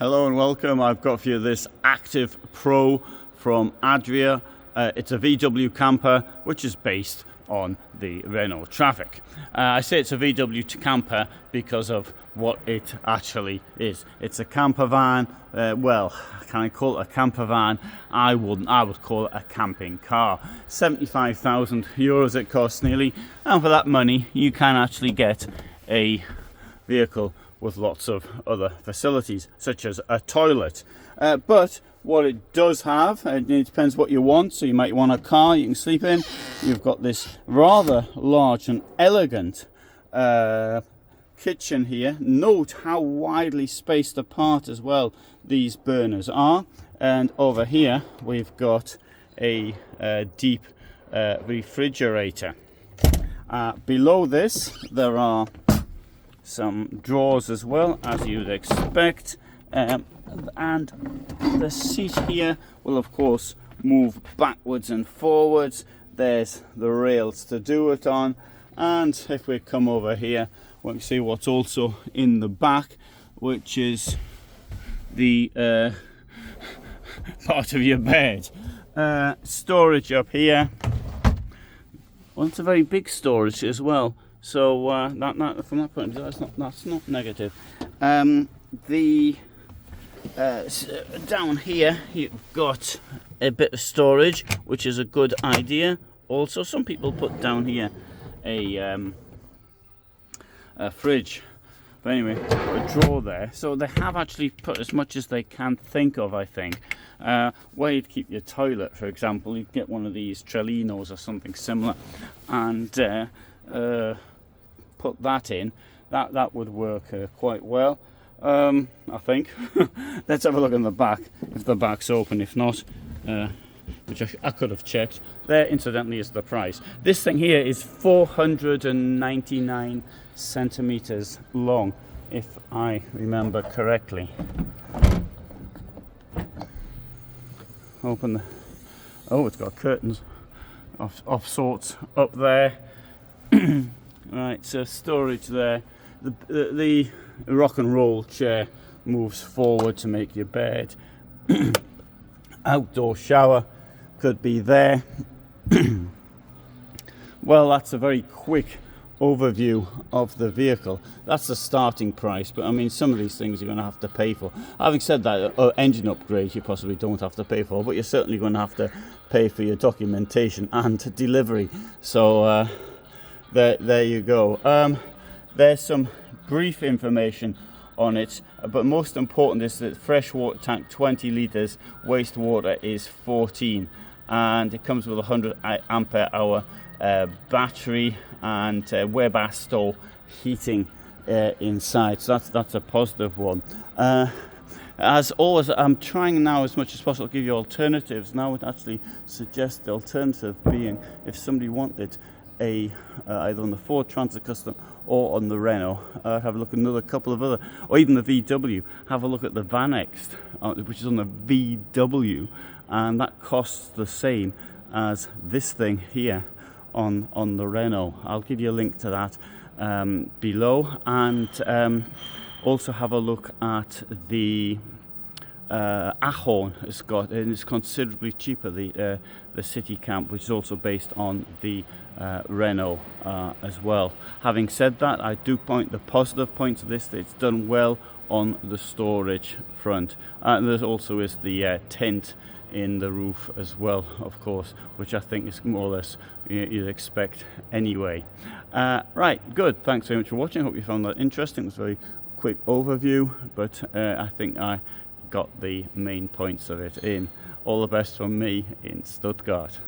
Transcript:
Hello and welcome. I've got for you this Active Pro from Adria. It's a VW camper which is based on the Renault Traffic. I say it's a VW camper because of what it actually is. It's a camper van. Well, can I call it a camper van? I wouldn't. I would call it a camping car. 75,000 euros it costs nearly, and for that money you can actually get a vehicle with lots of other facilities, such as a toilet. But what it does have, it depends what you want. So you might want a car you can sleep in. You've got this rather large and elegant kitchen here. Note how widely spaced apart as well these burners are. And over here we've got a deep refrigerator. Below this there are some drawers as well, as you'd expect, and the seat here will of course move backwards and forwards. There's the rails to do it on, and if we come over here we can see what's also in the back, which is the part of your bed. Storage up here. Well, it's a very big storage as well. So that from that point of view, that's not negative. Down here you've got a bit of storage, which is a good idea. Also, some people put down here a fridge. But anyway, a drawer there. So they have actually put as much as they can think of, I think. Where you'd keep your toilet, for example, you'd get one of these Trigano's or something similar, and put that in. That would work quite well, I think. Let's have a look in the back, if the back's open. If not, which I could have checked. There, incidentally, is the price. This thing here is 499 centimeters long, if I remember correctly. Open the... Oh, it's got curtains of sorts up there. Right, so storage there. The rock and roll chair moves forward to make your bed. Outdoor shower could be there. Well, that's a very quick overview of the vehicle. That's the starting price, but I mean, some of these things you're going to have to pay for. Having said that, engine upgrade you possibly don't have to pay for, but you're certainly going to have to pay for your documentation and delivery. So there you go. There's some brief information on it, but most important is that freshwater tank 20 litres, wastewater is 14, and it comes with a 100 ampere hour battery and Webasto heating inside, so that's a positive one. As always, I'm trying now as much as possible to give you alternatives. Now I would actually suggest the alternative being, if somebody wanted either on the Ford Transit Custom or on the Renault, have a look at another couple of other, or even the VW. Have a look at the Vanext, which is on the VW, and that costs the same as this thing here on the Renault. I'll give you a link to that below, and also have a look at the Ahorn. It's considerably cheaper, the City Camp, which is also based on the Renault as well. Having said that, I do point the positive points of this, that it's done well on the storage front. And there also is the tent in the roof as well, of course, which I think is more or less you'd expect anyway. Right, good. Thanks very much for watching. I hope you found that interesting. It was a very quick overview, but I think I got the main points of it in. All the best from me in Stuttgart.